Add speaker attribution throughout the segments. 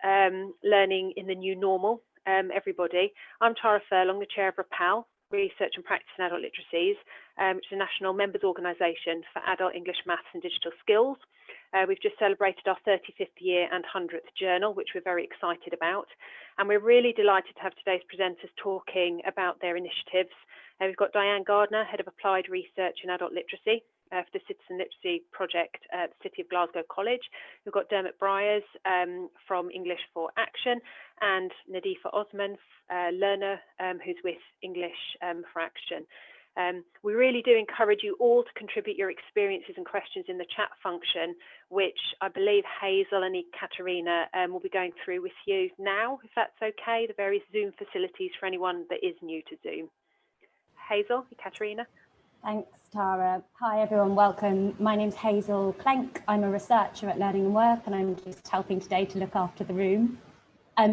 Speaker 1: learning in the new normal, everybody. I'm Tara Furlong, the chair of RAPAL, Research and Practice in Adult Literacies, which is a national members organisation for adult English, maths and digital skills. We've just celebrated our 35th year and 100th journal, which we're very excited about. And we're really delighted to have today's presenters talking about their initiatives. We've got Diane Gardner, Head of Applied Research in Adult Literacy for the Citizen Literacy Project at the City of Glasgow College. We've got Dermot Briers from English for Action, and Nadifa Osman, learner who's with English for Action. We really do encourage you all to contribute your experiences and questions in the chat function, which I believe Hazel and Katerina will be going through with you now, if that's okay, the various Zoom facilities for anyone that is new to Zoom. Hazel, Katerina.
Speaker 2: Thanks, Tara. Hi, everyone. Welcome. My name's Hazel Clenk. I'm a researcher at Learning and Work, and I'm just helping today to look after the room.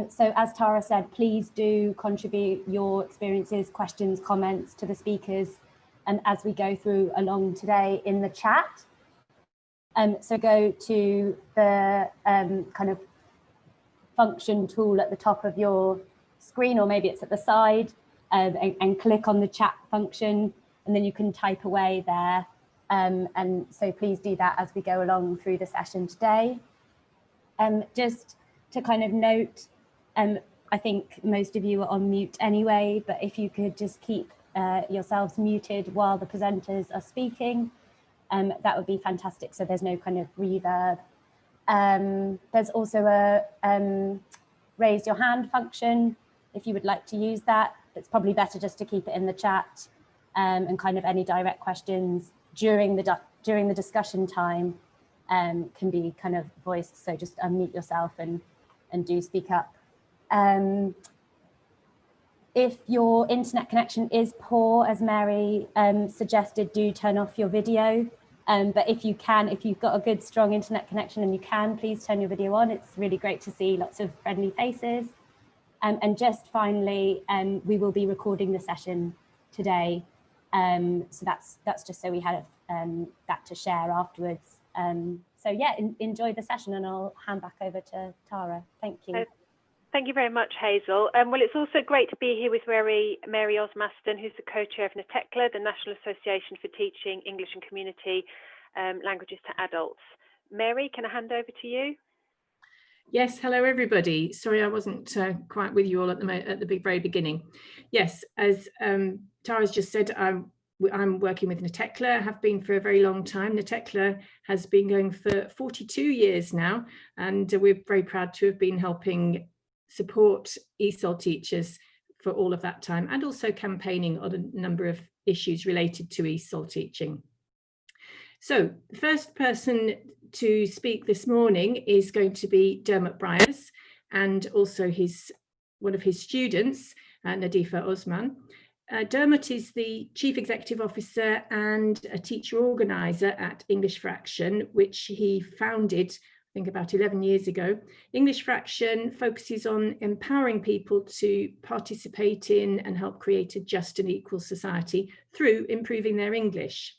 Speaker 2: So as Tara said, please do contribute your experiences, questions, comments to the speakers as we go through along today in the chat. So go to the kind of function tool at the top of your screen, or maybe it's at the side, and click on the chat function, and then you can type away there. And so please do that as we go along through the session today. Just to kind of note, I think most of you are on mute anyway, but if you could just keep yourselves muted while the presenters are speaking, that would be fantastic, so there's no kind of reverb. There's also a raise your hand function if you would like to use that. It's probably better just to keep it in the chat, and kind of any direct questions during the discussion time can be kind of voiced, so just unmute yourself and do speak up. If your internet connection is poor, as Mary suggested, do turn off your video. But if you've got a good, strong internet connection and you can, please turn your video on. It's really great to see lots of friendly faces. And just finally, we will be recording the session today. So that's just so we have that to share afterwards. So yeah, enjoy the session, and I'll hand back over to Tara. Thank you.
Speaker 1: Thank you very much, Hazel. Well, it's also great to be here with Mary Osmaston, who's the co-chair of NATECLA, the National Association for Teaching English and Community Languages to Adults. Mary, can I hand over to you?
Speaker 3: Yes, hello everybody. Sorry I wasn't quite with you all at the very beginning. Yes, as Tara's just said, I'm working with NATECLA, have been for a very long time. NATECLA has been going for 42 years now, and we're very proud to have been helping support ESOL teachers for all of that time, and also campaigning on a number of issues related to ESOL teaching. So the first person to speak this morning is going to be Dermot Briers, and also one of his students, Nadifa Osman. Dermot is the Chief Executive Officer and a teacher organiser at English for Action, which he founded, I think, about 11 years ago. English for Action focuses on empowering people to participate in and help create a just and equal society through improving their English.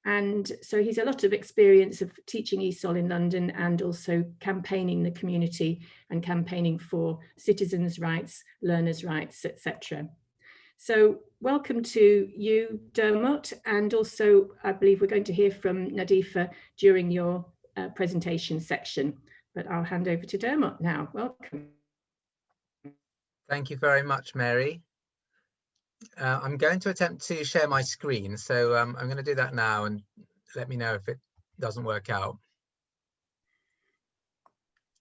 Speaker 3: And so he's a lot of experience of teaching ESOL in London, and also campaigning the community and campaigning for citizens' rights, learners' rights, etc. So welcome to you, Dermot, and also I believe we're going to hear from Nadifa during your presentation section, but I'll hand over to Dermot now. Welcome.
Speaker 4: Thank you very much, Mary. I'm going to attempt to share my screen, so I'm going to do that now, and let me know if it doesn't work out.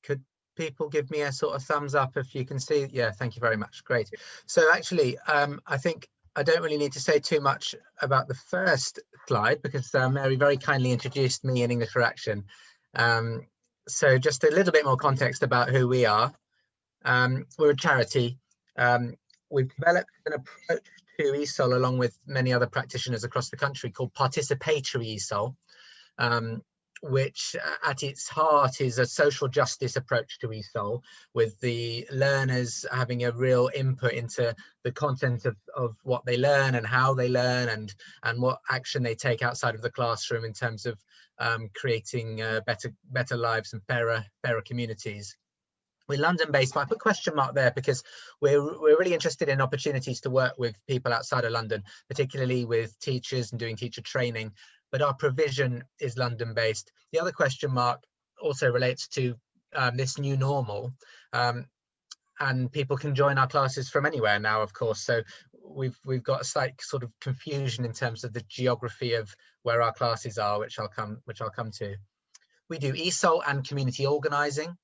Speaker 4: Could people give me a sort of thumbs up if you can see? Yeah, thank you very much. Great. So actually, I think I don't really need to say too much about the first slide, because Mary very kindly introduced me in English for Action. So just a little bit more context about who we are. We're a charity. We've developed an approach to ESOL along with many other practitioners across the country called participatory ESOL, which at its heart is a social justice approach to ESOL, with the learners having a real input into the content of what they learn and how they learn, and what action they take outside of the classroom in terms of creating better lives and fairer communities. We're London-based, but I put question mark there because we're really interested in opportunities to work with people outside of London, particularly with teachers and doing teacher training, but our provision is London-based. The other question mark also relates to this new normal, and people can join our classes from anywhere now, of course. So we've got a slight sort of confusion in terms of the geography of where our classes are, which I'll come to. We do ESOL and community organising.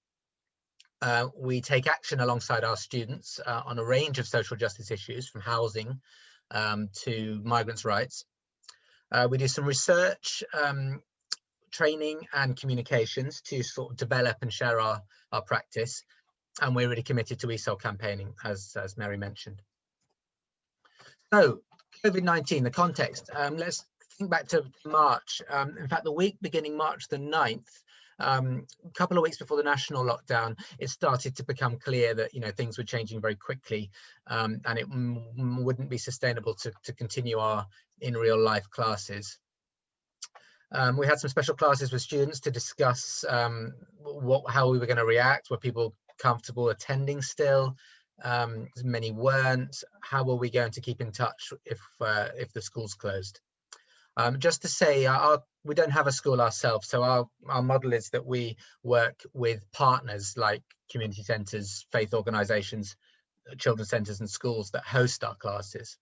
Speaker 4: We take action alongside our students on a range of social justice issues, from housing to migrants' rights. We do some research, training and communications to sort of develop and share our practice. And we're really committed to ESOL campaigning, as Mary mentioned. So COVID-19, the context. Let's think back to March. In fact, the week beginning March the 9th, a couple of weeks before the national lockdown, it started to become clear that things were changing very quickly, and it wouldn't be sustainable to continue our in real life classes. We had some special classes with students to discuss how we were going to react. Were people comfortable attending still? Many weren't. How were we going to keep in touch if the schools closed? Just to say, we don't have a school ourselves, so our model is that we work with partners like community centres, faith organisations, children's centres and schools that host our classes.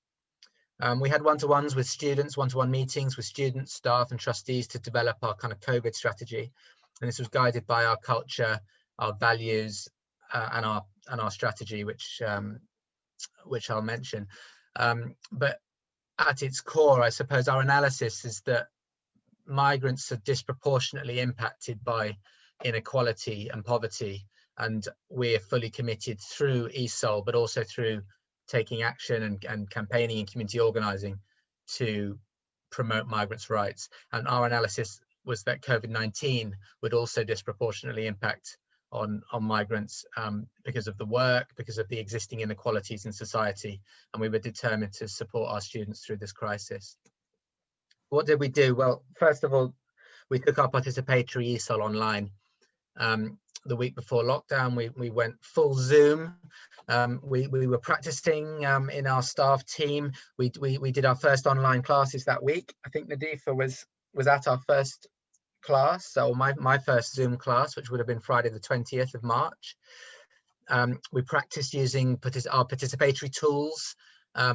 Speaker 4: We had one-to-ones with students, one-to-one meetings with students, staff and trustees to develop our kind of COVID strategy. And this was guided by our culture, our values and our strategy, which I'll mention. But at its core, I suppose our analysis is that migrants are disproportionately impacted by inequality and poverty, and we're fully committed through ESOL, but also through taking action and campaigning and community organising to promote migrants' rights. And our analysis was that COVID-19 would also disproportionately impact on migrants because of the work, because of the existing inequalities in society, and we were determined to support our students through this crisis. What did we do? Well, first of all, we took our participatory ESOL online. The week before lockdown, we went full Zoom. We were practicing in our staff team. We did our first online classes that week. I think Nadifa was at our first class, so my first Zoom class, which would have been Friday the 20th of March. We practiced using our participatory tools,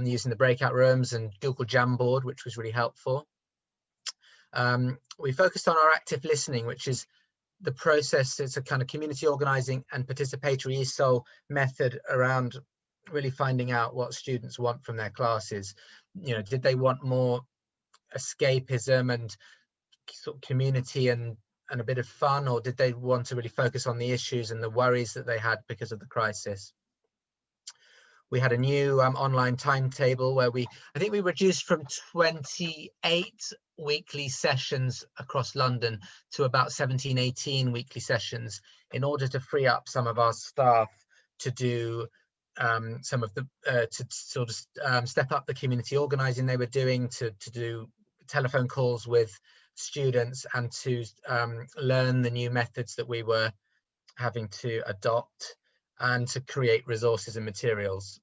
Speaker 4: using the breakout rooms and Google Jamboard, which was really helpful. We focused on our active listening, which is the process. It's a kind of community organising and participatory ESOL method around really finding out what students want from their classes. Did they want more escapism and sort of community and a bit of fun, or did they want to really focus on the issues and the worries that they had because of the crisis? We had a new online timetable where I think we reduced from 28 weekly sessions across London to about 17, 18 weekly sessions in order to free up some of our staff to do some of the to sort of step up the community organising they were doing, to do telephone calls with students and to learn the new methods that we were having to adopt and to create resources and materials.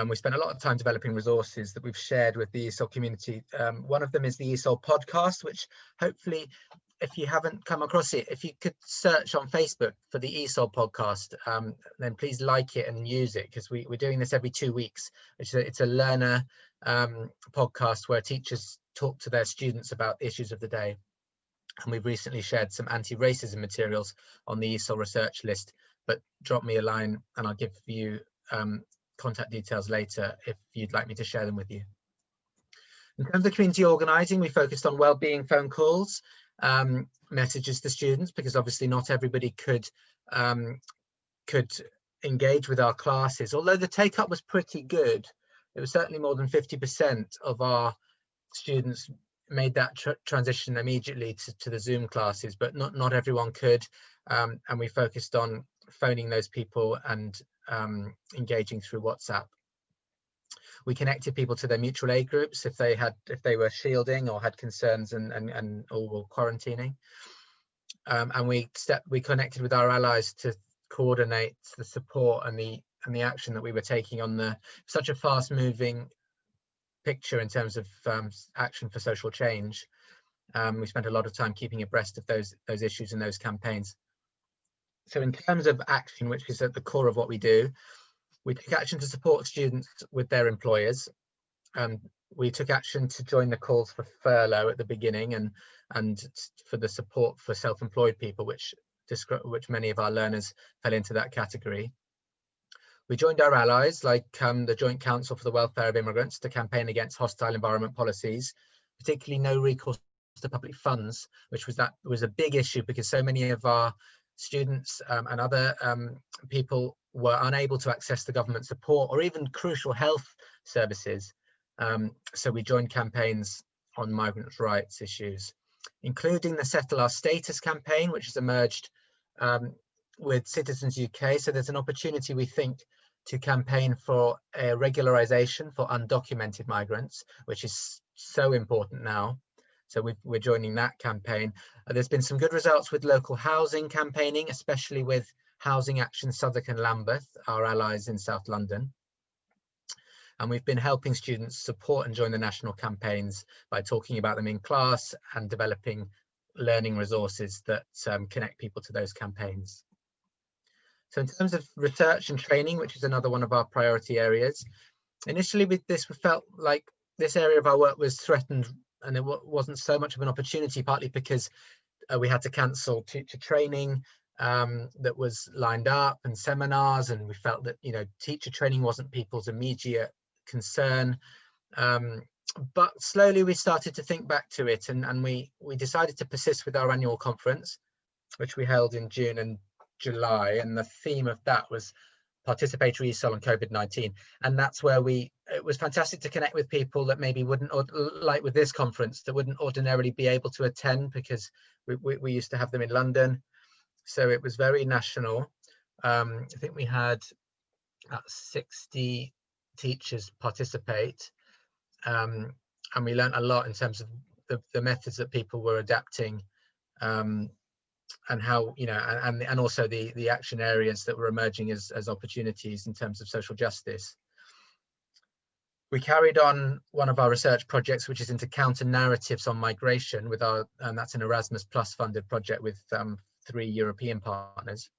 Speaker 4: We spent a lot of time developing resources that we've shared with the ESOL community. One of them is the ESOL podcast, which hopefully, if you haven't come across it, if you could search on Facebook for the ESOL podcast, then please like it and use it, because we're doing this every 2 weeks. It's a learner podcast where teachers talk to their students about the issues of the day. And we've recently shared some anti-racism materials on the ESOL research list, but drop me a line and I'll give you contact details later if you'd like me to share them with you. In terms of community organising, we focused on wellbeing phone calls, messages to students, because obviously not everybody could engage with our classes. Although the take-up was pretty good, it was certainly more than 50% of our students made that transition immediately to the Zoom classes, but not everyone could, and we focused on phoning those people and engaging through WhatsApp. We connected people to their mutual aid groups if they were shielding or had concerns and or were quarantining. and we connected with our allies to coordinate the support and the action that we were taking on such a fast-moving picture in terms of action for social change. We spent a lot of time keeping abreast of those issues and those campaigns. So in terms of action, which is at the core of what we do, we took action to support students with their employers. We took action to join the calls for furlough at the beginning and for the support for self-employed people, which many of our learners fell into that category. We joined our allies like the Joint Council for the Welfare of Immigrants to campaign against hostile environment policies, particularly no recourse to public funds, which was a big issue because so many of our students and other people were unable to access the government support or even crucial health services. So we joined campaigns on migrants' rights issues, including the Settle Our Status campaign, which has emerged with Citizens UK. So there's an opportunity, we think, to campaign for a regularization for undocumented migrants, which is so important now. So we're joining that campaign. There's been some good results with local housing campaigning, especially with Housing Action Southwark and Lambeth, our allies in South London. And we've been helping students support and join the national campaigns by talking about them in class and developing learning resources that connect people to those campaigns. So in terms of research and training, which is another one of our priority areas, initially with this, we felt like this area of our work was threatened and it wasn't so much of an opportunity, partly because we had to cancel teacher training that was lined up and seminars, and we felt that, you know, teacher training wasn't people's immediate concern. But slowly we started to think back to it, and we decided to persist with our annual conference, which we held in June and July, and the theme of that was participatory ESOL on COVID-19. And that's where it was fantastic to connect with people that maybe wouldn't, like with this conference, that wouldn't ordinarily be able to attend because we used to have them in London. So it was very national. I think we had about 60 teachers participate, and we learned a lot in terms of the methods that people were adapting, and how, you know, and also the action areas that were emerging as opportunities in terms of social justice. We carried on one of our research projects, which is into counter narratives on migration with and that's an Erasmus Plus funded project with 3 European partners.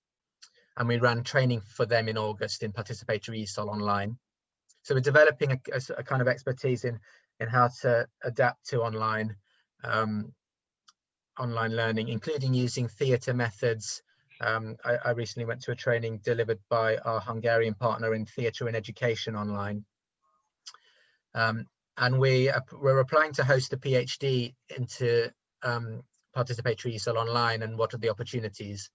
Speaker 4: And we ran training for them in August in participatory ESOL online. So we're developing a kind of expertise in how to adapt to online learning, including using theatre methods. I recently went to a training delivered by our Hungarian partner in theatre and education online. And we're applying to host a PhD into participatory ESOL online, and what are the opportunities.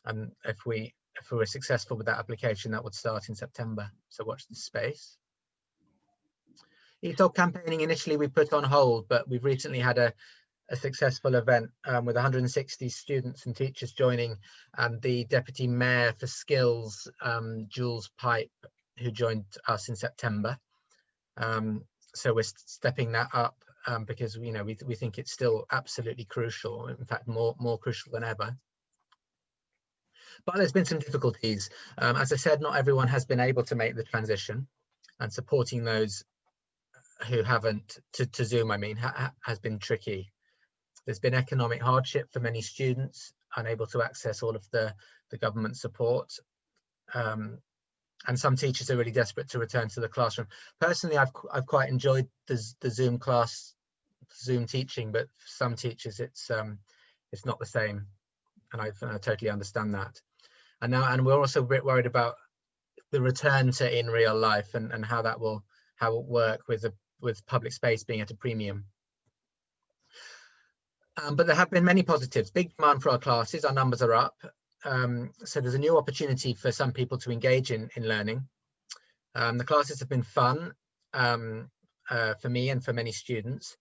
Speaker 4: And if we were successful with that application, that would start in September. So watch this space. ESOL campaigning initially we put on hold, but we've recently had a successful event with 160 students and teachers joining, and the Deputy Mayor for Skills, Jules Pipe, who joined us in September. So we're stepping that up because, you know, we think it's still absolutely crucial, in fact more crucial than ever. But there's been some difficulties. As I said, not everyone has been able to make the transition, and supporting those who haven't to Zoom, I mean, has been tricky. There's been economic hardship for many students, unable to access all of the government support. And some teachers are really desperate to return to the classroom. Personally, I've quite enjoyed the Zoom class, Zoom teaching, but for some teachers it's not the same, and I totally understand that. And we're also a bit worried about the return to in real life and how it will work with public space being at a premium. But there have been many positives. Big demand for our classes. Our numbers are up. So there's a new opportunity for some people to engage in learning. The classes have been fun for me and for many students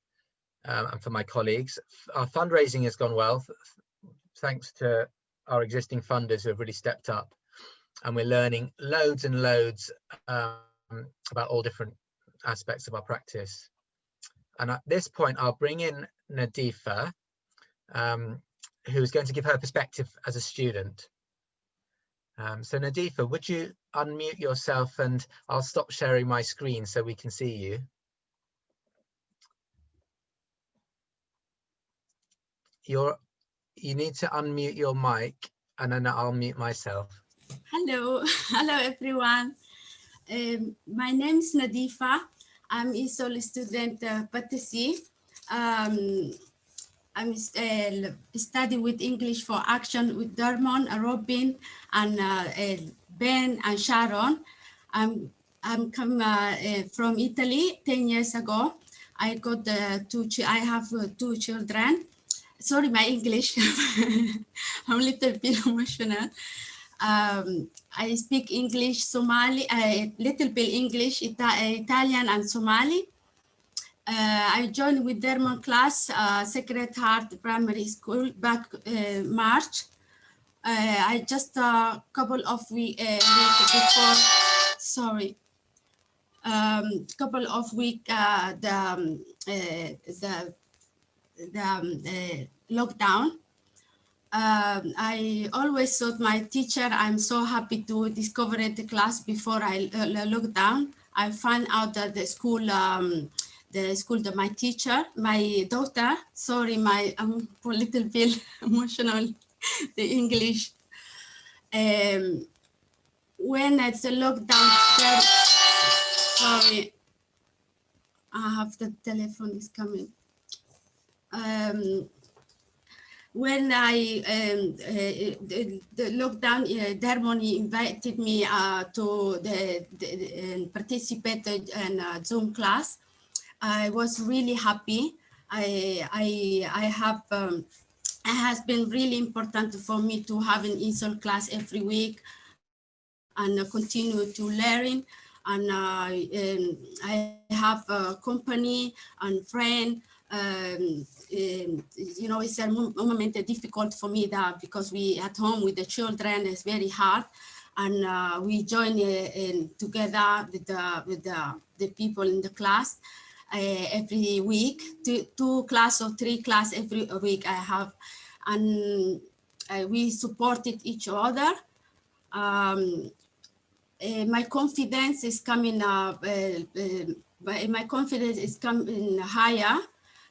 Speaker 4: and for my colleagues. Our fundraising has gone well, thanks to our existing funders who have really stepped up. And we're learning loads and loads about all different aspects of our practice. And at this point, I'll bring in Nadifa, who is going to give her perspective as a student. So Nadifa, would you unmute yourself, and I'll stop sharing my screen so we can see you. You need to unmute your mic, and then I'll mute myself.
Speaker 5: Hello, hello everyone. My name is Nadifa. I'm ESOL student Patisi. I'm studying with English for Action with Dermon, Robin, and Ben and Sharon. I'm come from Italy 10 years ago. I got I have two children. Sorry, my English. I'm a little bit emotional. I speak English, Somali, a little bit English, Italian, and Somali. I joined with Dermon class, Sacred Heart Primary School back March. I just a couple of weeks before, sorry, couple of weeks the lockdown. I always thought my teacher, I'm so happy to discover the class before I lockdown. I found out that the school that my teacher, my daughter, sorry, I'm a little bit emotional, the English. When it's a lockdown, sorry, I have the telephone is coming. When I the lockdown, Dermon invited me to participate in Zoom class. I was really happy. I have it has been really important for me to have an ESOL class every week and continue to learn. And I have a company and friend. You know, it's a moment difficult for me that because we at home with the children is very hard, and we join together with the people in the class every week, two class or three class every week I have, and we supported each other. My confidence is coming up. My confidence is coming higher.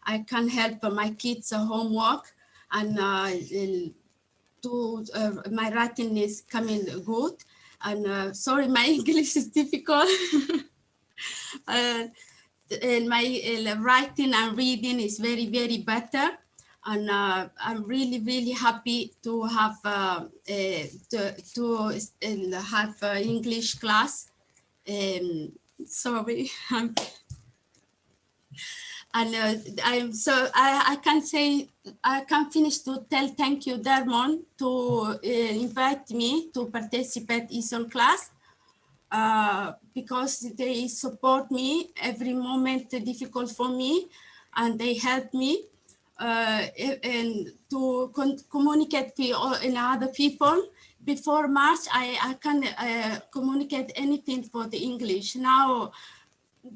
Speaker 5: I can help my kids' homework, and my writing is coming good. And sorry, my English is difficult. And my writing and reading is very, very better. And I'm really, really happy to have have English class. Sorry. And I can say, I can finish to tell thank you, Dermon, to invite me to participate ESOL class. Because they support me every moment difficult for me, and they help me and to communicate with other people. Before March, I can communicate anything for the English. Now,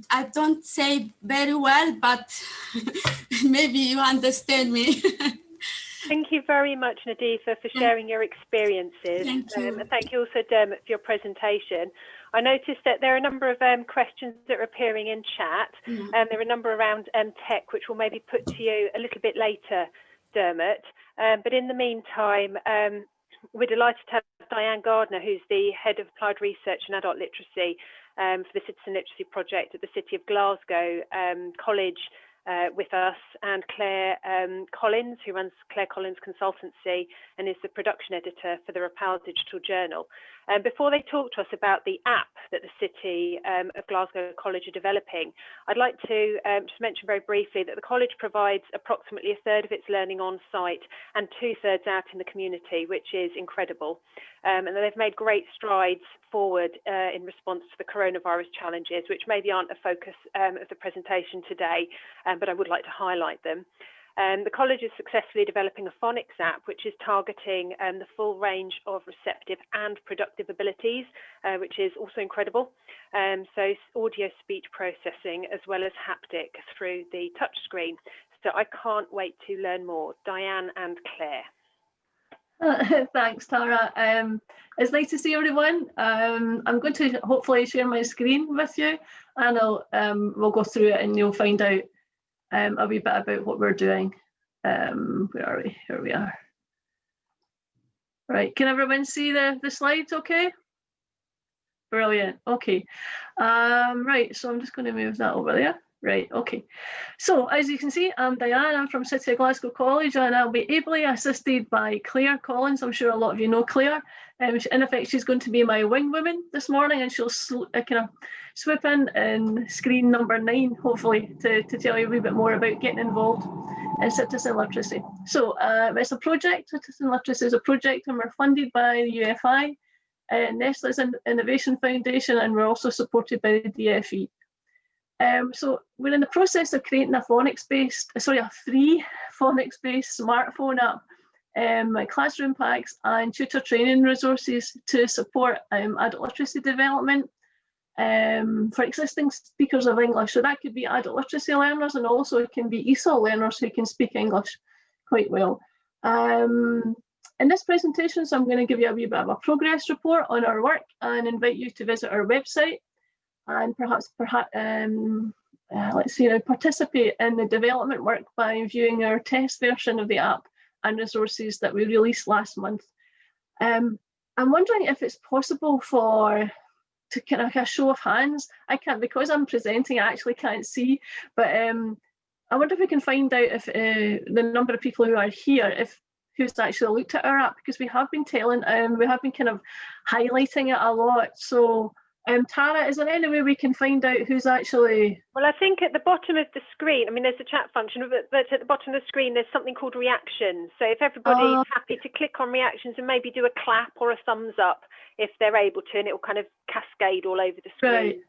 Speaker 5: I don't say very well, but maybe you understand me.
Speaker 1: Thank you very much, Nadifa, for sharing your experiences.
Speaker 5: Thank you.
Speaker 1: And thank you also, Dermot, for your presentation. I noticed that there are a number of questions that are appearing in chat, and there are a number around tech, which we'll maybe put to you a little bit later, Dermot. But in the meantime, we're delighted to have Diane Gardner, who's the Head of Applied Research and Adult Literacy for the Citizen Literacy Project at the City of Glasgow College with us, and Claire Collins, who runs Claire Collins Consultancy and is the production editor for the Rapal Digital Journal. Before they talk to us about the app that the City of Glasgow College are developing, I'd like to just mention very briefly that the college provides approximately a third of its learning on site and 2/3 out in the community, which is incredible. And they've made great strides forward in response to the coronavirus challenges, which maybe aren't a focus of the presentation today, but I would like to highlight them. The college is successfully developing a phonics app, which is targeting the full range of receptive and productive abilities, which is also incredible. So audio speech processing as well as haptic through the touchscreen. So I can't wait to learn more. Diane and Claire.
Speaker 6: Thanks, Tara. It's nice to see everyone. I'm going to hopefully share my screen with you, and we'll go through it and you'll find out a wee bit about what we're doing. Where are we? Here we are. Right, can everyone see the slides okay? Brilliant, okay. Right, so I'm just going to move that over there. Right, okay. So as you can see, I'm Diane, I'm from City of Glasgow College, and I'll be ably assisted by Claire Collins. I'm sure a lot of you know Claire. In effect, she's going to be my wing woman this morning, and she'll kind of swoop in screen number 9, hopefully, to tell you a wee bit more about getting involved in citizen literacy. So it's a project, Citizen Literacy is a project, and we're funded by the UFI, Nestle's Innovation Foundation, and we're also supported by the DFE. So we're in the process of creating a free phonics-based smartphone app, classroom packs and tutor training resources to support adult literacy development for existing speakers of English. So that could be adult literacy learners, and also it can be ESOL learners who can speak English quite well. In this presentation, so I'm going to give you a wee bit of a progress report on our work and invite you to visit our website and perhaps participate in the development work by viewing our test version of the app and resources that we released last month. I'm wondering if it's possible to kind of a show of hands. I can't, because I'm presenting, I actually can't see, but I wonder if we can find out if the number of people who are here, who's actually looked at our app, because we have been kind of highlighting it a lot. So Tara, is there any way we can find out who's actually...
Speaker 1: Well, I think at the bottom of the screen, I mean, there's a chat function, but at the bottom of the screen, there's something called reactions. So if everybody's happy to click on reactions and maybe do a clap or a thumbs up if they're able to, and it will kind of cascade all over the screen.
Speaker 6: Right.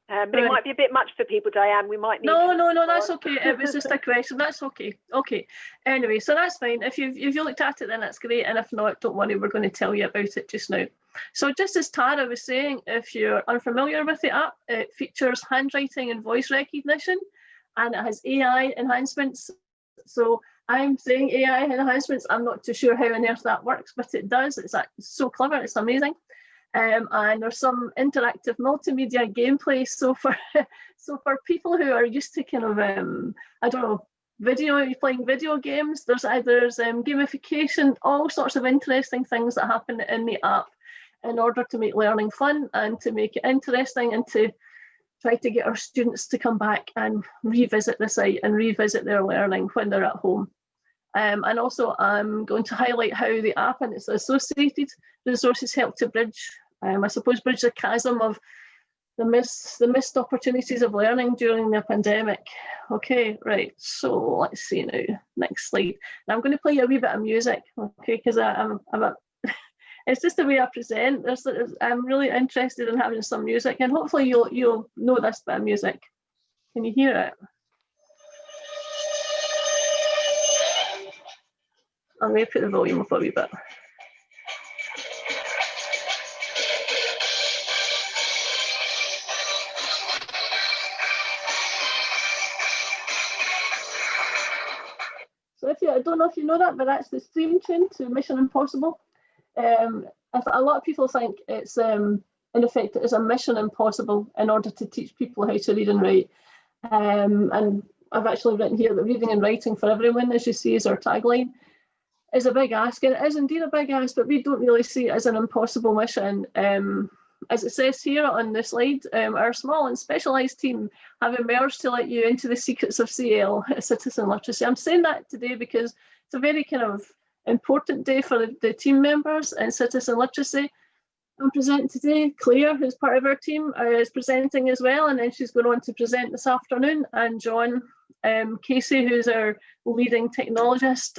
Speaker 1: But it might be a bit much for people, Diane. We might need...
Speaker 6: No, that's okay. It was just a question. That's okay. Okay. Anyway, so that's fine. If you looked at it, then that's great. And if not, don't worry, we're going to tell you about it just now. So just as Tara was saying, if you're unfamiliar with the app, it features handwriting and voice recognition, and it has AI enhancements. So I'm saying AI enhancements. I'm not too sure how on earth that works, but it does. It's so clever. It's amazing. And there's some interactive multimedia gameplay. So for people who are used to kind of I don't know, playing video games, there's gamification, all sorts of interesting things that happen in the app in order to make learning fun and to make it interesting and to try to get our students to come back and revisit the site and revisit their learning when they're at home. And also I'm going to highlight how the app and its associated resources help to bridge the chasm of the missed opportunities of learning during the pandemic. Okay, right, so let's see now, next slide. Now I'm going to play you a wee bit of music, okay, because it's just the way I present. I'm really interested in having some music, and hopefully you'll know this bit of music. Can you hear it? I'm going to put the volume up a wee bit. So I don't know if you know that, but that's the theme tune to Mission Impossible. A lot of people think it's in effect it is a mission impossible in order to teach people how to read and write. And I've actually written here that reading and writing for everyone, as you see, is our tagline. Is a big ask, and it is indeed a big ask, but we don't really see it as an impossible mission. As it says here on the slide, our small and specialised team have emerged to let you into the secrets of CL, citizen literacy. I'm saying that today because it's a very kind of important day for the team members in citizen literacy. I'm presenting today. Claire, who's part of our team, is presenting as well, and then she's going on to present this afternoon. And John Casey, who's our leading technologist.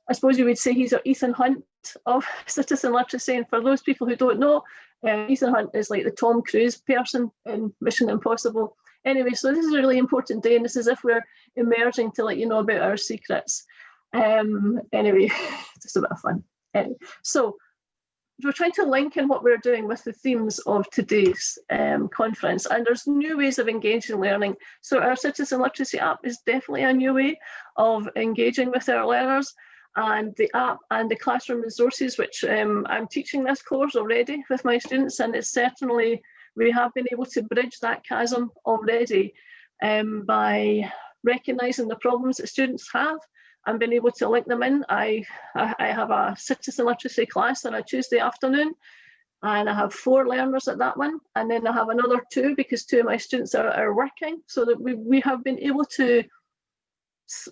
Speaker 6: I suppose you would say he's our Ethan Hunt of citizen literacy. And for those people who don't know, Ethan Hunt is like the Tom Cruise person in Mission Impossible. Anyway, so this is a really important day, and this is if we're emerging to let you know about our secrets. Anyway, just a bit of fun. Anyway, so we're trying to link in what we're doing with the themes of today's conference, and there's new ways of engaging learning. So our citizen literacy app is definitely a new way of engaging with our learners. and the app and the classroom resources, which I'm teaching this course already with my students, and it's certainly, we have been able to bridge that chasm already by recognising the problems that students have and being able to link them in. I have a citizen literacy class on a Tuesday afternoon, and I have 4 learners at that one, and then I have another 2 because 2 of my students are working, so that we have been able to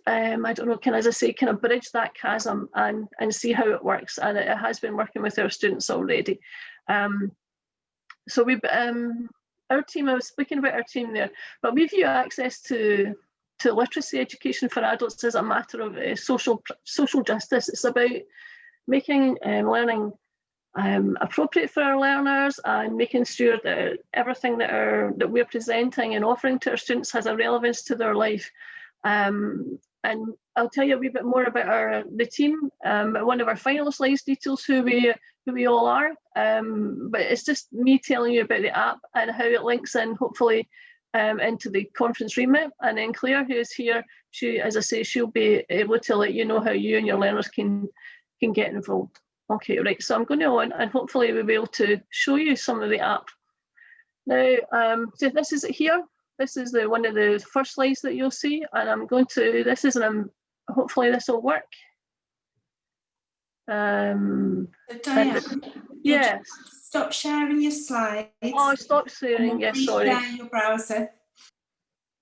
Speaker 6: I don't know, as I say, kind of bridge that chasm and see how it works, and it has been working with our students already. So we've our team, I was speaking about our team there, but we view access to literacy education for adults as a matter of social justice. It's about making learning appropriate for our learners and making sure that everything that we're presenting and offering to our students has a relevance to their life. And I'll tell you a wee bit more about the team. One of our final slides details who we all are, but it's just me telling you about the app and how it links in, hopefully, into the conference remit. And then Claire, who is here, she, as I say, she'll be able to let you know how you and your learners can get involved. Okay, right, so I'm going on, and hopefully we'll be able to show you some of the app. Now, so this is it here. This is one of the first slides that you'll see, and I'm going to, this is hopefully this will work.
Speaker 7: Diane,
Speaker 6: yes.
Speaker 7: Stop sharing your slides.
Speaker 6: Oh, stop sharing, yes, sorry.
Speaker 7: Reshare your browser.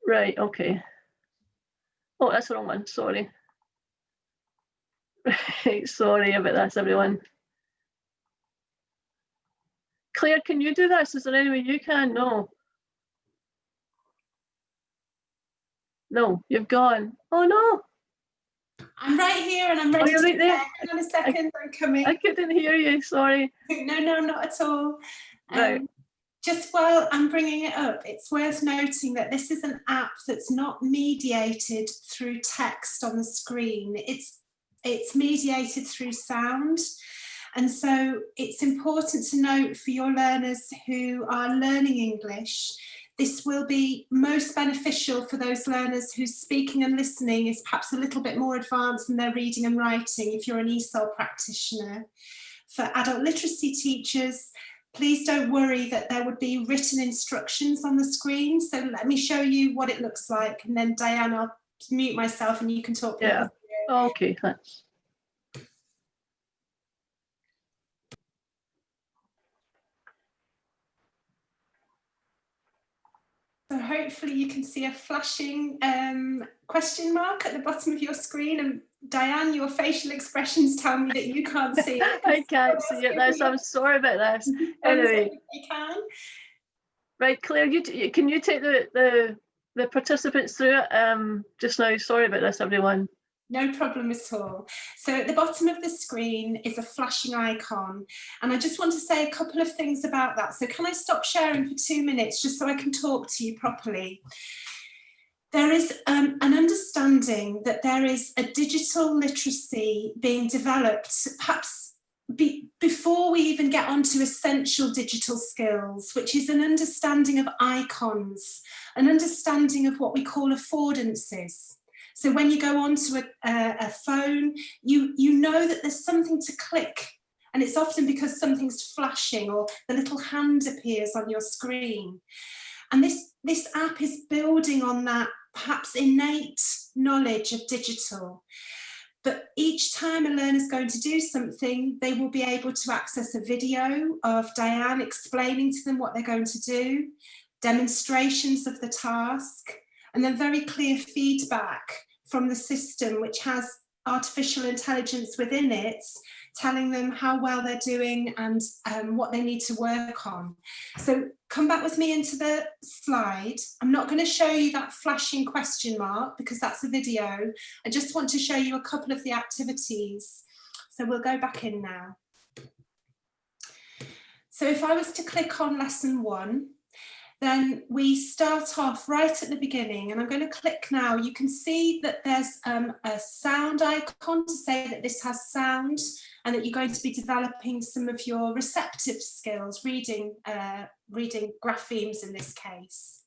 Speaker 6: Right, okay. Oh, that's the wrong one, sorry. Right, sorry about this, everyone. Claire, can you do this? Is there any way you can? No. No, you've gone. Oh no.
Speaker 7: I'm right here and I'm ready.
Speaker 6: Oh, you're right there.
Speaker 7: Hang on a second, I'm coming.
Speaker 6: I couldn't hear you, sorry.
Speaker 7: No, not at all.
Speaker 6: Right.
Speaker 7: Just while I'm bringing it up, it's worth noting that this is an app that's not mediated through text on the screen. It's mediated through sound. And so it's important to note for your learners who are learning English, this will be most beneficial for those learners whose speaking and listening is perhaps a little bit more advanced than their reading and writing if you're an ESOL practitioner. For adult literacy teachers, please don't worry that there would be written instructions on the screen. So let me show you what it looks like. And then Diane, I'll mute myself and you can talk.
Speaker 6: Yeah, okay, thanks.
Speaker 7: So hopefully you can see a flashing question mark at the bottom of your screen. And Diane, your facial expressions tell me that you can't see it.
Speaker 6: I can't see it. I'm sorry about this. Anyway,
Speaker 7: you can.
Speaker 6: Right, Claire, can you take the participants through it just now? Sorry about this, everyone.
Speaker 7: No problem at all. So at the bottom of the screen is a flashing icon. And I just want to say a couple of things about that. So can I stop sharing for 2 minutes just so I can talk to you properly? There is an understanding that there is a digital literacy being developed, perhaps before we even get onto essential digital skills, which is an understanding of icons, an understanding of what we call affordances. So when you go onto a phone, you know that there's something to click, and it's often because something's flashing or the little hand appears on your screen. And this app is building on that perhaps innate knowledge of digital. But each time a learner's going to do something, they will be able to access a video of Diane explaining to them what they're going to do, demonstrations of the task, and then very clear feedback from the system, which has artificial intelligence within it, telling them how well they're doing and what they need to work on. So come back with me into the slide. I'm not going to show you that flashing question mark because that's a video. I just want to show you a couple of the activities. So we'll go back in now. So if I was to click on lesson 1, then we start off right at the beginning, and I'm going to click now. You can see that there's a sound icon to say that this has sound and that you're going to be developing some of your receptive skills, reading graphemes in this case.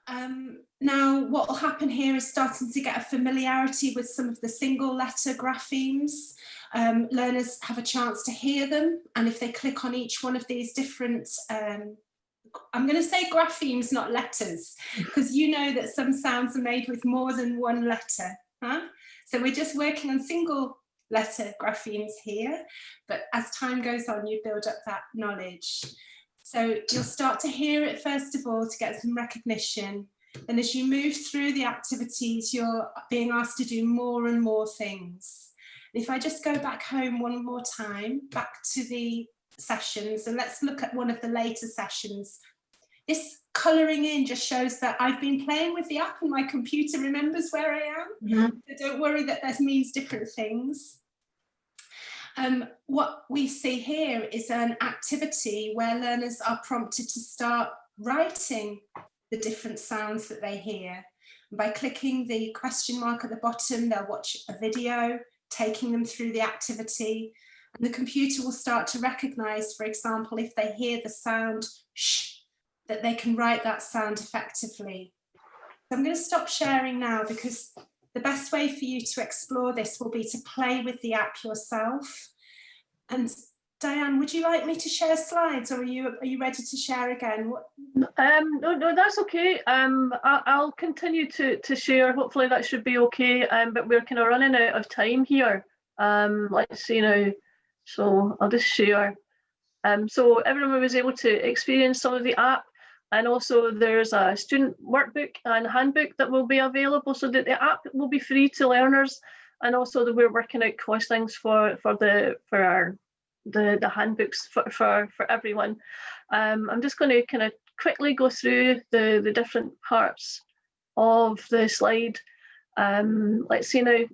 Speaker 7: Now, what will happen here is starting to get a familiarity with some of the single letter graphemes. Learners have a chance to hear them, and if they click on each one of these different, I'm going to say graphemes, not letters, because you know that some sounds are made with more than one letter. Huh? So we're just working on single letter graphemes here, but as time goes on, you build up that knowledge. So you'll start to hear it first of all to get some recognition. And as you move through the activities, you're being asked to do more and more things. If I just go back home one more time, back to the sessions, and let's look at one of the later sessions. This colouring in just shows that I've been playing with the app and my computer remembers where I am. Mm-hmm. So don't worry that that means different things. What we see here is an activity where learners are prompted to start writing the different sounds that they hear. And by clicking the question mark at the bottom, they'll watch a video taking them through the activity, and the computer will start to recognise, for example, if they hear the sound sh, that they can write that sound effectively. So I'm going to stop sharing now, because the best way for you to explore this will be to play with the app yourself. And Diane, would you like me to share slides, or are you ready to share again?
Speaker 6: No, that's okay. I'll continue to share. Hopefully that should be okay. But we're kind of running out of time here. Let's see now. So I'll just share. So everyone was able to experience some of the app, and also there's a student workbook and handbook that will be available, so that the app will be free to learners, and also that we're working out costings for the handbooks for everyone. I'm just going to kind of quickly go through the different parts of the slide. Let's see now.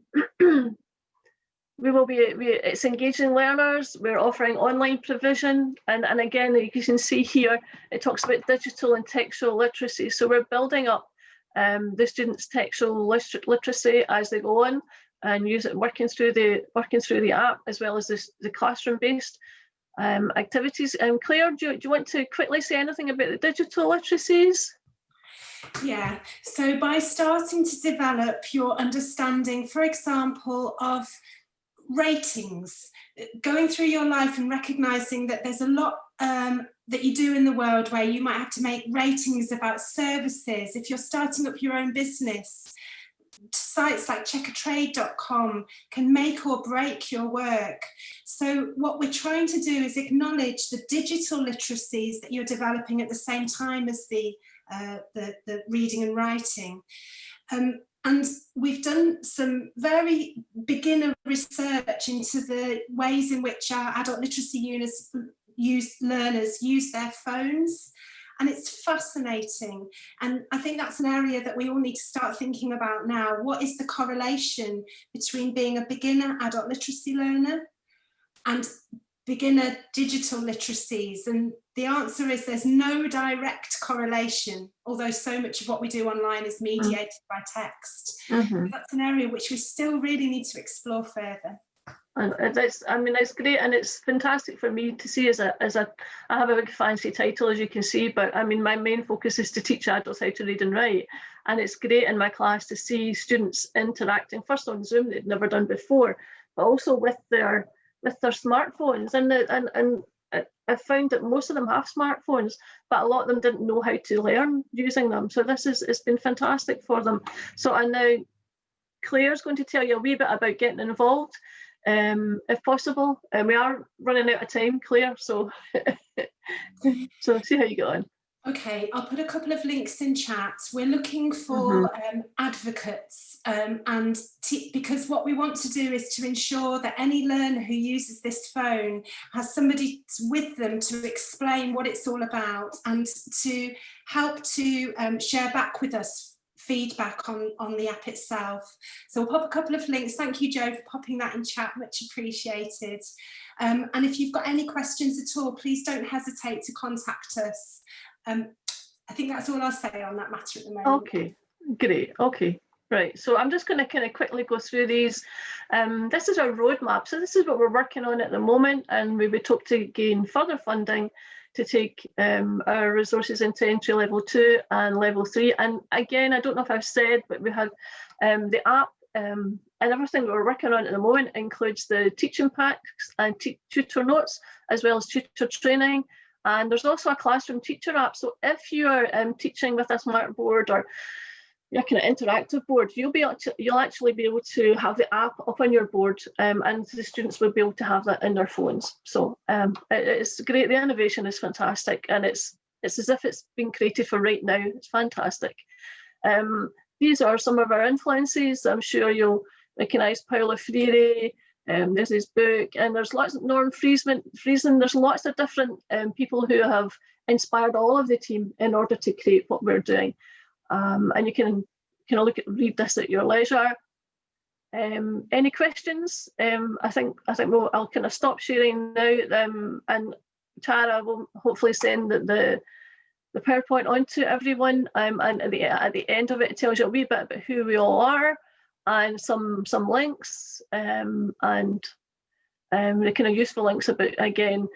Speaker 6: It's engaging learners. We're offering online provision, and again, you can see here it talks about digital and textual literacy. So we're building up the students' textual literacy as they go on, and working through the app, as well as the classroom-based activities. Claire, do you want to quickly say anything about the digital literacies?
Speaker 7: Yeah, so by starting to develop your understanding, for example, of ratings, going through your life and recognizing that there's a lot that you do in the world where you might have to make ratings about services. If you're starting up your own business, sites like checkertrade.com can make or break your work. So what we're trying to do is acknowledge the digital literacies that you're developing at the same time as the reading and writing. And we've done some very beginner research into the ways in which our adult literacy learners use their phones. And it's fascinating. And I think that's an area that we all need to start thinking about now. What is the correlation between being a beginner adult literacy learner and beginner digital literacies? And the answer is there's no direct correlation, although so much of what we do online is mediated by text. Mm-hmm. That's an area which we still really need to explore further.
Speaker 6: And it's great, and it's fantastic for me to see I have a big fancy title, as you can see, but I mean, my main focus is to teach adults how to read and write. And it's great in my class to see students interacting, first on Zoom, they'd never done before, but also with their smartphones. And I found that most of them have smartphones, but a lot of them didn't know how to learn using them. So it's been fantastic for them. So and now Claire's going to tell you a wee bit about getting involved, if possible. And we are running out of time, Claire, so so see how you get on.
Speaker 7: Okay, I'll put a couple of links in chat. We're looking for advocates, because what we want to do is to ensure that any learner who uses this phone has somebody with them to explain what it's all about, and to help to share back with us feedback on the app itself. So we'll pop a couple of links. Thank you, Joe, for popping that in chat, much appreciated. And if you've got any questions at all, please don't hesitate to contact us. I think that's all I'll say on that matter at the moment.
Speaker 6: Okay, great. Okay, right. So I'm just going to kind of quickly go through these. This is our roadmap. So this is what we're working on at the moment, and we would hope to gain further funding to take our resources into entry level 2 and level 3. And again, I don't know if I've said, but we have the app and everything that we're working on at the moment includes the teaching packs and tutor notes, as well as tutor training. And there's also a classroom teacher app. So if you are teaching with a smart board or your kind of interactive board, you'll actually be able to have the app up on your board, and the students will be able to have that in their phones. So it's great. The innovation is fantastic, and it's as if it's been created for right now. It's fantastic. These are some of our influences. I'm sure you'll recognise Paulo Freire. There's his book, and there's lots of Norm Friesen. There's lots of different people who have inspired all of the team in order to create what we're doing. And you can read this at your leisure. Any questions? I think I'll kind of stop sharing now, and Tara will hopefully send the PowerPoint on to everyone. And at the end of it, it tells you a wee bit about who we all are and some links, and the kind of useful links about, again,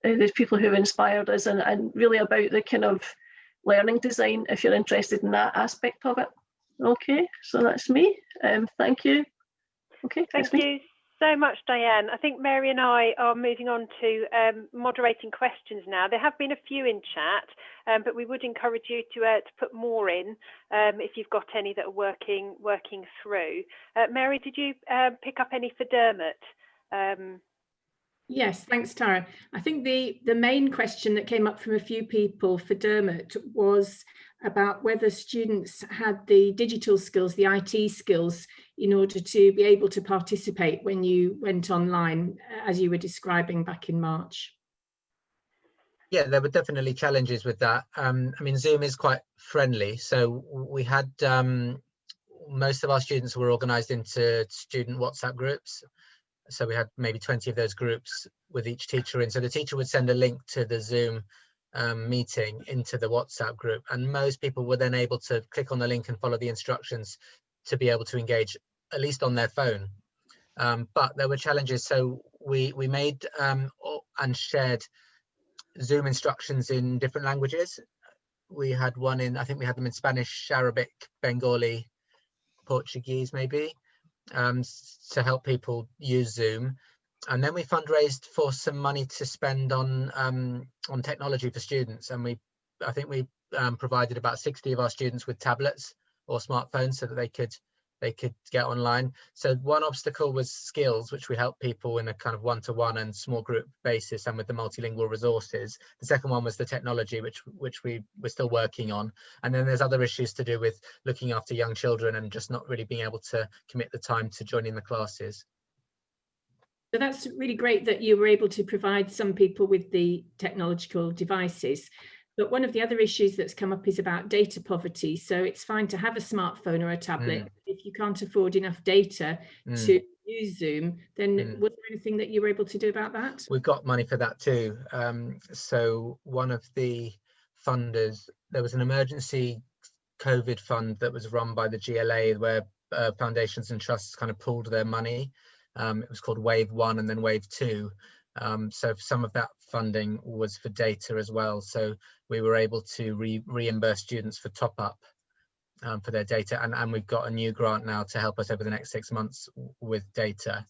Speaker 6: there's people who inspired us, and really about the kind of learning design, if you're interested in that aspect of it. Okay, so that's me. Thank you. Okay,
Speaker 1: thank you so much, Diane. I think Mary and I are moving on to moderating questions now. There have been a few in chat, but we would encourage you to put more in if you've got any that are working through. Mary, did you pick up any for Dermot?
Speaker 3: Yes, thanks, Tara. I think the main question that came up from a few people for Dermot was about whether students had the digital skills, the IT skills, in order to be able to participate when you went online, as you were describing back in March.
Speaker 4: Yeah, there were definitely challenges with that. I mean, Zoom is quite friendly. So we had most of our students were organised into student WhatsApp groups. So we had maybe 20 of those groups with each teacher in. So the teacher would send a link to the Zoom meeting into the WhatsApp group, and most people were then able to click on the link and follow the instructions to be able to engage, at least on their phone. But there were challenges. So we made and shared Zoom instructions in different languages. We had one in, I think we had them in Spanish, Arabic, Bengali, Portuguese maybe, to help people use Zoom. And then we fundraised for some money to spend on technology for students, and I think we provided about 60 of our students with tablets or smartphones so that they could get online. So one obstacle was skills, which we help people in a kind of one-to-one and small group basis and with the multilingual resources. The second one was the technology, which we're still working on. And then there's other issues to do with looking after young children and just not really being able to commit the time to joining the classes.
Speaker 3: So that's really great that you were able to provide some people with the technological devices. But one of the other issues that's come up is about data poverty. So it's fine to have a smartphone or a tablet. If you can't afford enough data to use Zoom, then was there anything that you were able to do about that?
Speaker 4: We've got money for that too. So one of the funders, there was an emergency COVID fund that was run by the GLA where foundations and trusts kind of pooled their money. It was called Wave 1 and then Wave 2. So some of that funding was for data as well. So we were able to reimburse students for top up for their data. And we've got a new grant now to help us over the next 6 months with data.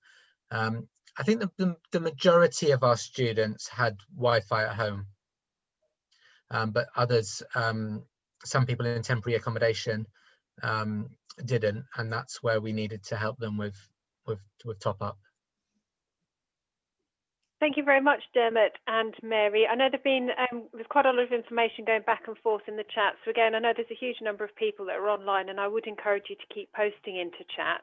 Speaker 4: I think the majority of our students had Wi-Fi at home, but others, some people in temporary accommodation didn't, and that's where we needed to help them with top up.
Speaker 1: Thank you very much, Dermot and Mary. I know there's quite a lot of information going back and forth in the chat. So again, I know there's a huge number of people that are online, and I would encourage you to keep posting into chat.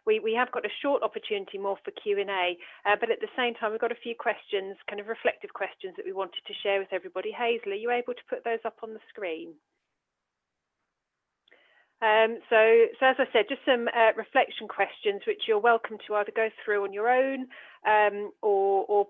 Speaker 1: We have got a short opportunity more for Q&A, but at the same time, we've got a few questions, kind of reflective questions that we wanted to share with everybody. Hazel, are you able to put those up on the screen? So as I said, just some reflection questions which you're welcome to either go through on your own or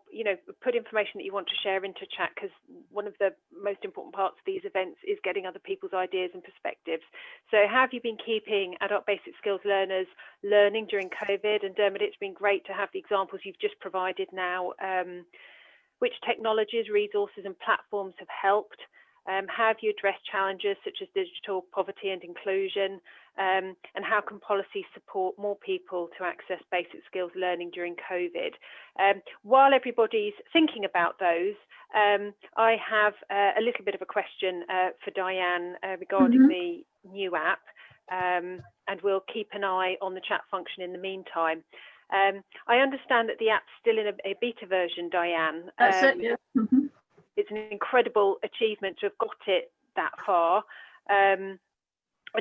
Speaker 1: put information that you want to share into chat, because one of the most important parts of these events is getting other people's ideas and perspectives. So how have you been keeping adult basic skills learners learning during COVID? And Dermot, it's been great to have the examples you've just provided now which technologies, resources and platforms have helped? How have you addressed challenges such as digital poverty and inclusion? And how can policies support more people to access basic skills learning during COVID? While everybody's thinking about those, I have a little bit of a question for Diane regarding the new app, and we'll keep an eye on the chat function in the meantime. I understand that the app's still in a beta version, Diane.
Speaker 6: That's it, yeah.
Speaker 1: It's an incredible achievement to have got it that far. And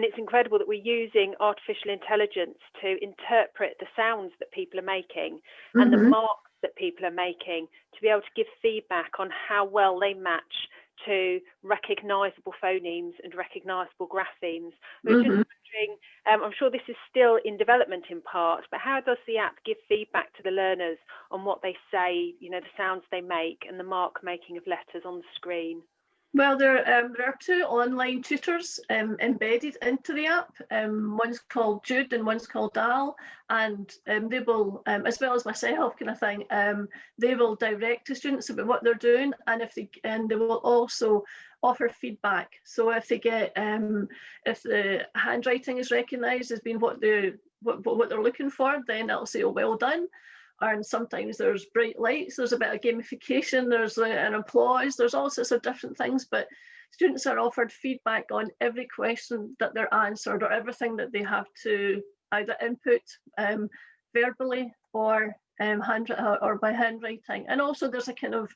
Speaker 1: it's incredible that we're using artificial intelligence to interpret the sounds that people are making and the marks that people are making, to be able to give feedback on how well they match to recognisable phonemes and recognisable graphemes. We're just wondering, I'm sure this is still in development in part, but how does the app give feedback to the learners on what they say, you know, the sounds they make and the mark making of letters on the screen?
Speaker 6: Well, there are two online tutors embedded into the app. One's called Jude and one's called Dal, and they will, as well as myself, kind of thing, they will direct the students about what they're doing, and they will also offer feedback. So if they get, if the handwriting is recognised as being what they're looking for, then it'll say, "Oh, well done." And sometimes there's bright lights, there's a bit of gamification, there's an applause, there's all sorts of different things, but students are offered feedback on every question that they're answered or everything that they have to either input verbally or by handwriting. And also there's a kind of,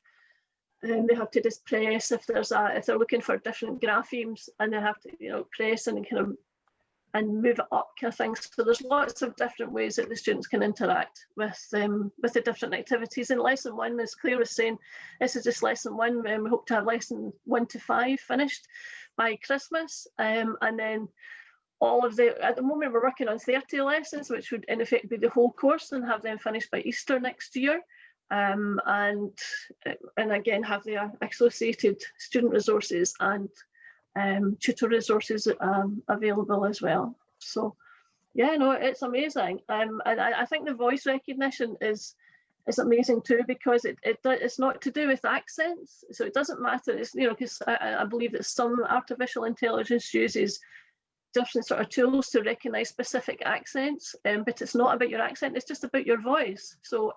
Speaker 6: they have to just press if they're looking for different graphemes, and they have to, you know, press and kind of and move it up, kind of thing. So there's lots of different ways that the students can interact with the different activities. In lesson 1, as Claire was saying, this is just lesson 1. We hope to have lesson 1 to 5 finished by Christmas, and then all of at the moment we're working on 30 lessons, which would in effect be the whole course, and have them finished by Easter next year. And again have the associated student resources and tutor resources available as well. So yeah, no, it's amazing. And I think the voice recognition is amazing too, because it's not to do with accents, so it doesn't matter. It's, you know, because I believe that some artificial intelligence uses different sort of tools to recognize specific accents, but it's not about your accent, it's just about your voice. So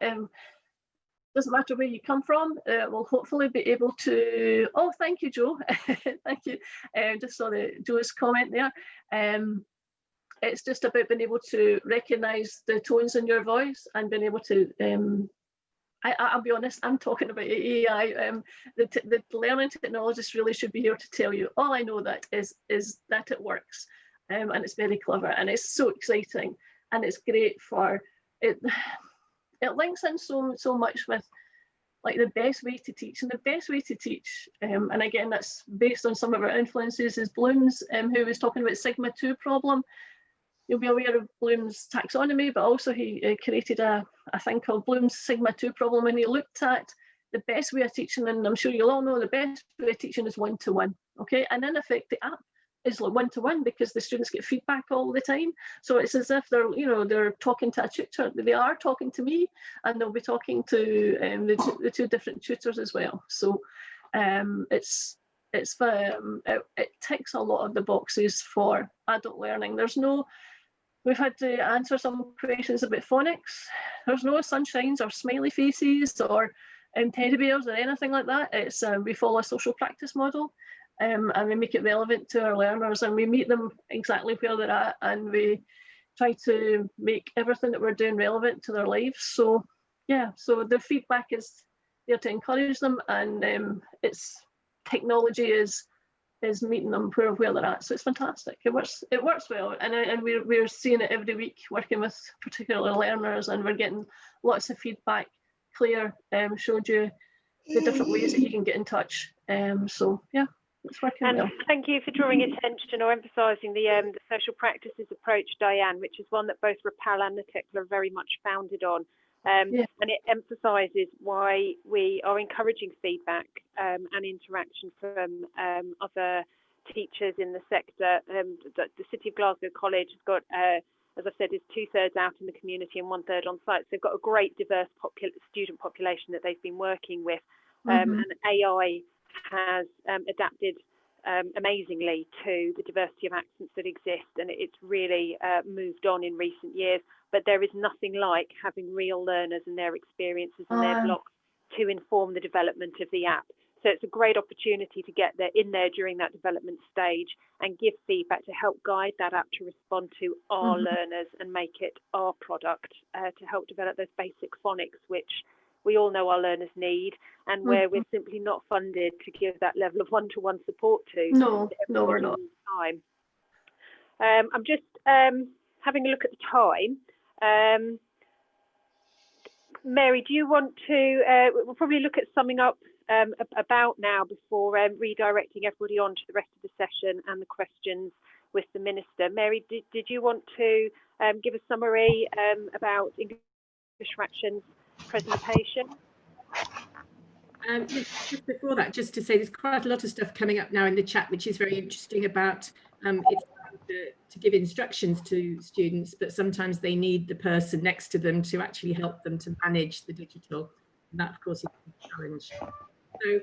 Speaker 6: doesn't matter where you come from, we'll hopefully be able to, oh, thank you, Joe. Thank you. Just saw Joe's comment there. It's just about being able to recognise the tones in your voice and being able to, I'll be honest, I'm talking about AI. The learning technologists really should be here to tell you. All I know that is that it works, and it's very clever, and it's so exciting, and it's great for it. It links in so much with like the best way to teach, and the best way to teach, and again that's based on some of our influences, is Bloom's, who was talking about Sigma 2 problem. You'll be aware of Bloom's taxonomy, but also he created a thing called Bloom's Sigma 2 problem, and he looked at the best way of teaching, and I'm sure you'll all know the best way of teaching is one-to-one, okay? And in effect, the app is like one-to-one because the students get feedback all the time. So it's as if they're, you know, they're talking to a tutor. They are talking to me, and they'll be talking to the two different tutors as well. So it ticks a lot of the boxes for adult learning. We've had to answer some questions about phonics. There's no sunshines or smiley faces or teddy bears or anything like that. It's we follow a social practice model. And we make it relevant to our learners, and we meet them exactly where they're at, and we try to make everything that we're doing relevant to their lives. So yeah, so the feedback is there to encourage them, and it's technology is meeting them where they're at. So it's fantastic. It works well, and we're seeing it every week, working with particular learners, and we're getting lots of feedback. Claire showed you the different ways that you can get in touch. So yeah.
Speaker 1: And thank you for drawing attention or emphasising the social practices approach, Diane, which is one that both Rappel and the TECLA are very much founded on. And it emphasises why we are encouraging feedback and interaction from other teachers in the sector. The City of Glasgow College has got, as I said, is 2/3 out in the community and 1/3 on site. So they've got a great diverse student population that they've been working with and AI has adapted amazingly to the diversity of accents that exist, and it's really moved on in recent years. But there is nothing like having real learners and their experiences and their blocks to inform the development of the app. So it's a great opportunity to get in there during that development stage and give feedback to help guide that app to respond to our learners and make it our product to help develop those basic phonics, which we all know our learners need, and where we're simply not funded to give that level of one-to-one support to.
Speaker 6: No, we're not.
Speaker 1: Time. I'm just having a look at the time. Mary, do you want to, we'll probably look at summing up about now before redirecting everybody on to the rest of the session and the questions with the Minister. Mary, did you want to give a summary about English for Action's presentation?
Speaker 3: Just before that, just to say there's quite a lot of stuff coming up now in the chat, which is very interesting about it's to give instructions to students, but sometimes they need the person next to them to actually help them to manage the digital. And that, of course, is a challenge. So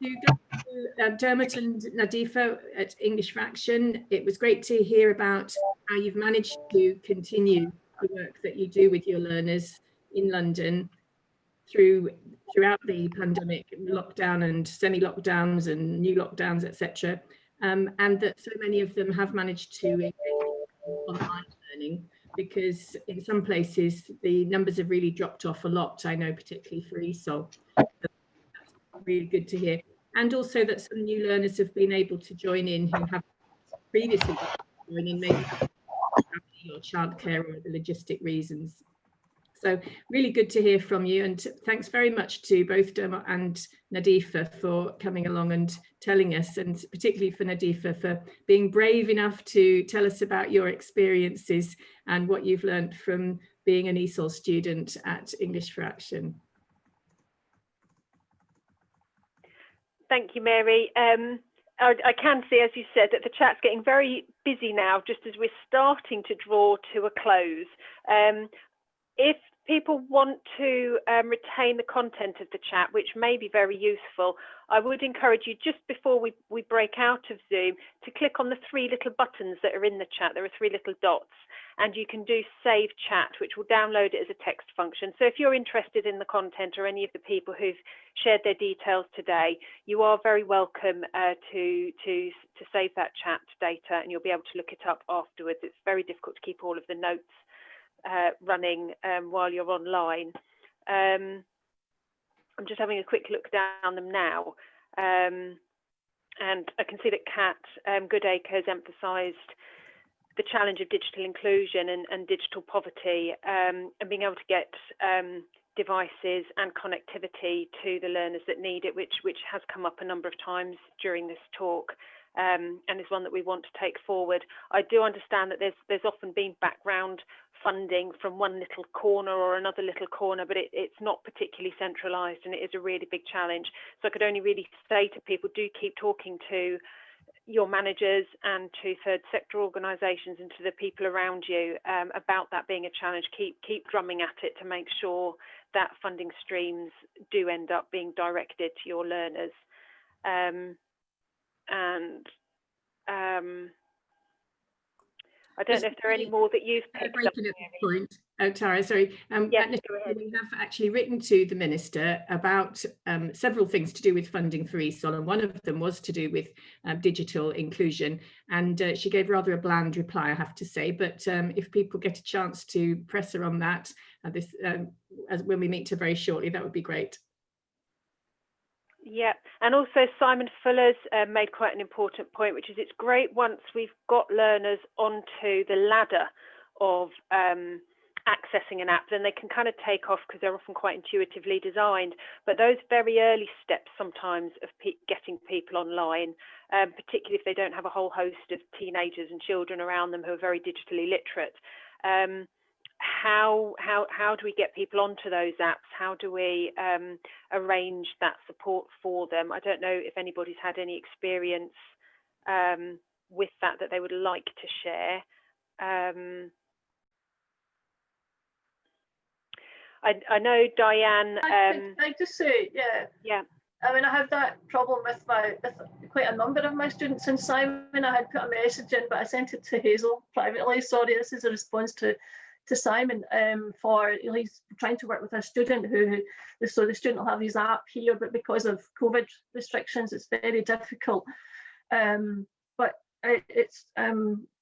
Speaker 3: to go to Dermot and Nadifa at English for Action, it was great to hear about how you've managed to continue the work that you do with your learners in London throughout the pandemic, lockdown and semi-lockdowns and new lockdowns, etc. And that so many of them have managed to engage in online learning, because in some places the numbers have really dropped off a lot, I know, particularly for ESOL. That's really good to hear. And also that some new learners have been able to join in who have previously joined in, maybe family or childcare or the logistic reasons. So really good to hear from you, and thanks very much to both Dermot and Nadifa for coming along and telling us, and particularly for Nadifa for being brave enough to tell us about your experiences and what you've learned from being an ESOL student at English for Action.
Speaker 1: Thank you, Mary. I can see, as you said, that the chat's getting very busy now, just as we're starting to draw to a close. If people want to retain the content of the chat, which may be very useful, I would encourage you, just before we break out of Zoom, to click on the three little buttons that are in the chat. There are three little dots, and you can do Save Chat, which will download it as a text function. So if you're interested in the content, or any of the people who've shared their details today, you are very welcome to save that chat data, and you'll be able to look it up afterwards. It's very difficult to keep all of the notes running while you're online. I'm just having a quick look down them now, and I can see that Kat Goodacre has emphasised the challenge of digital inclusion and digital poverty, and being able to get devices and connectivity to the learners that need it, which has come up a number of times during this talk. And is one that we want to take forward. I do understand that there's often been background funding from one little corner or another little corner, but it's not particularly centralised, and it is a really big challenge. So I could only really say to people, do keep talking to your managers and to third sector organisations and to the people around you about that being a challenge. Keep drumming at it to make sure that funding streams do end up being directed to your learners. I don't know if there are any more that you've picked up.
Speaker 3: At this point, Tara, sorry.
Speaker 1: Yes, go ahead.
Speaker 3: We have actually written to the Minister about several things to do with funding for ESOL, and one of them was to do with digital inclusion, and she gave rather a bland reply, I have to say, but if people get a chance to press her on that when we meet her very shortly, that would be great.
Speaker 1: Yeah, and also Simon Fuller's made quite an important point, which is it's great once we've got learners onto the ladder of accessing an app, then they can kind of take off because they're often quite intuitively designed. But those very early steps sometimes of getting people online, particularly if they don't have a whole host of teenagers and children around them who are very digitally literate, how do we get people onto those apps? How do we arrange that support for them? I don't know if anybody's had any experience with that they would like to share. I know Diane.
Speaker 6: I just say,
Speaker 1: Yeah.
Speaker 6: I mean, I have that problem with quite a number of my students. And Simon, I had put a message in, but I sent it to Hazel privately. Sorry, this is a response to Simon he's trying to work with a student so the student will have his app here, but because of COVID restrictions, it's very difficult. But it's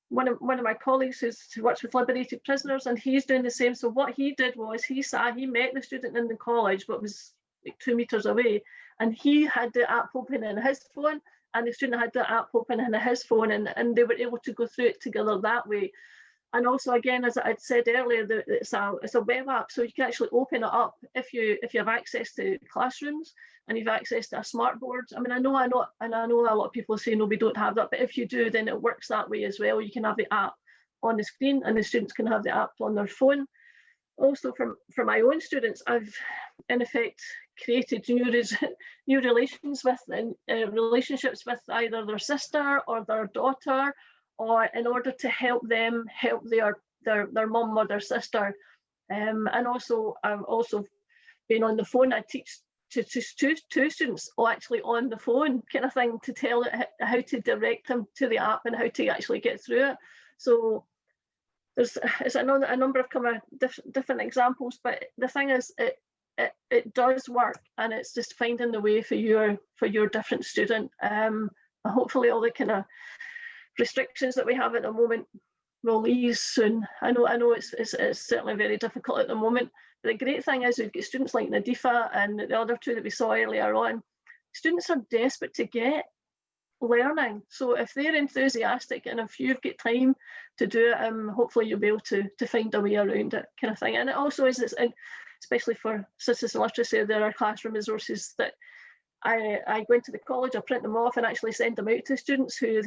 Speaker 6: one of my colleagues who works with liberated prisoners, and he's doing the same. So what he did was he met the student in the college, but was like 2 meters away, and he had the app open in his phone, and the student had the app open in his phone, and they were able to go through it together that way. And also, again, as I said earlier, it's a web app, so you can actually open it up if you have access to classrooms and you've access to a smart board. I mean, I know a lot of people say no, we don't have that, but if you do, then it works that way as well. You can have the app on the screen, and the students can have the app on their phone. Also, for my own students, I've in effect created new relationships with either their sister or their daughter, or in order to help them help their mum or their sister. And also, I've also been on the phone. I teach to two students actually on the phone kind of thing, to tell it how to direct them to the app and how to actually get through it. So there's a number of kind of different examples, but the thing is, it does work, and it's just finding the way for your different student. Hopefully all the kind of restrictions that we have at the moment will ease soon. I know it's certainly very difficult at the moment, but the great thing is we've got students like Nadifa and the other two that we saw earlier on. Students are desperate to get learning, so if they're enthusiastic and if you've got time to do it, hopefully you'll be able to find a way around it, kind of thing. And it also is, especially for citizen literacy, there are classroom resources that I go into the college, I print them off and actually send them out to students who,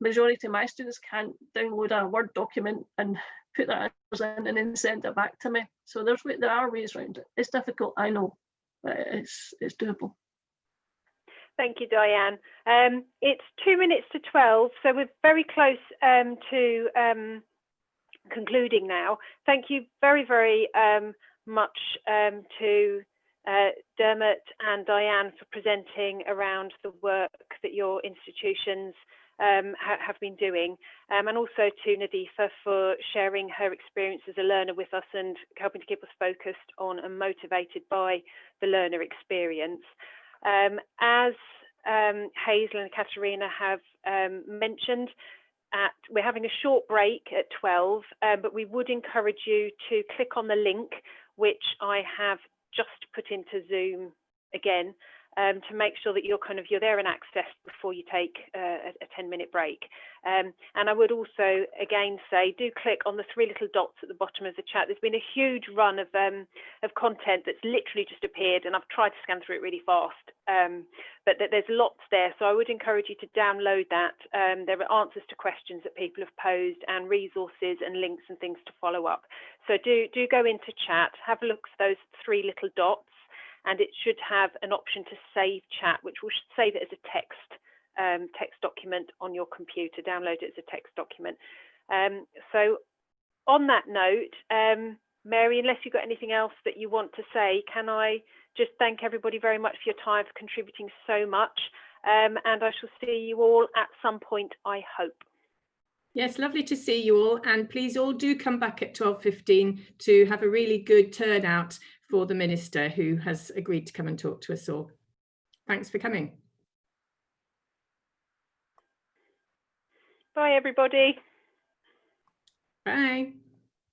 Speaker 6: majority of my students can't download a Word document and put their answers in and then send it back to me. So there are ways around it. It's difficult, I know, but it's doable.
Speaker 1: Thank you, Diane. It's 2 minutes to 12, so we're very close to concluding now. Thank you very, very much to Dermot and Diane for presenting around the work that your institutions have been doing, and also to Nadifa for sharing her experience as a learner with us and helping to keep us focused on and motivated by the learner experience. As Hazel and Katerina have mentioned, we're having a short break at 12, but we would encourage you to click on the link which I have just put into Zoom again, to make sure that you're there and accessed before you take a 10-minute break. And I would also again say, do click on the 3 little dots at the bottom of the chat. There's been a huge run of content that's literally just appeared, and I've tried to scan through it really fast, but there's lots there. So I would encourage you to download that. There are answers to questions that people have posed and resources and links and things to follow up. So do go into chat, have a look for those 3 little dots, and it should have an option to save chat, which will save it as a text document on your computer. Download it as a text document. So on that note, Mary, unless you've got anything else that you want to say, can I just thank everybody very much for your time, for contributing so much, and I shall see you all at some point, I hope.
Speaker 3: Yes, lovely to see you all, and please all do come back at 12:15 to have a really good turnout for the Minister, who has agreed to come and talk to us all. Thanks for coming.
Speaker 1: Bye, everybody.
Speaker 3: Bye.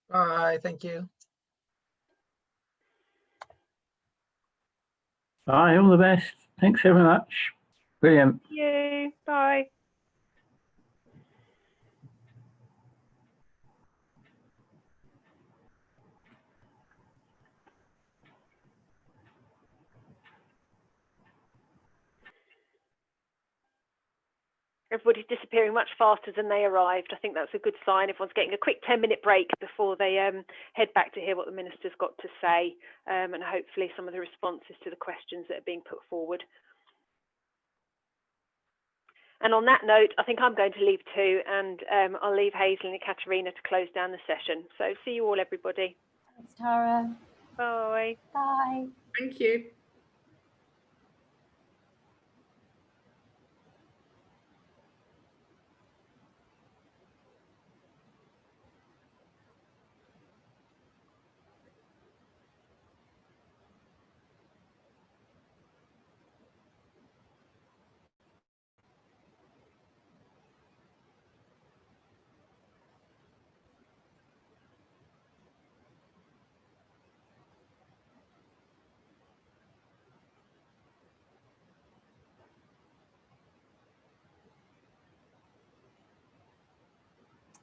Speaker 4: Bye, thank you.
Speaker 8: Bye, all the best. Thanks very much. Brilliant.
Speaker 1: Thank you. Bye. Everybody's disappearing much faster than they arrived. I think that's a good sign. Everyone's getting a quick 10-minute break before they head back to hear what the Minister's got to say, and hopefully some of the responses to the questions that are being put forward. And on that note, I think I'm going to leave too, and I'll leave Hazel and Katerina to close down the session. So see you all, everybody.
Speaker 2: Thanks, Tara.
Speaker 1: Bye. Bye.
Speaker 2: Bye.
Speaker 3: Thank you.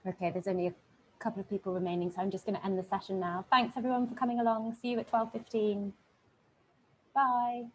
Speaker 2: Okay, there's only a couple of people remaining, so I'm just going to end the session now. Thanks everyone for coming along. See you at 12:15. Bye.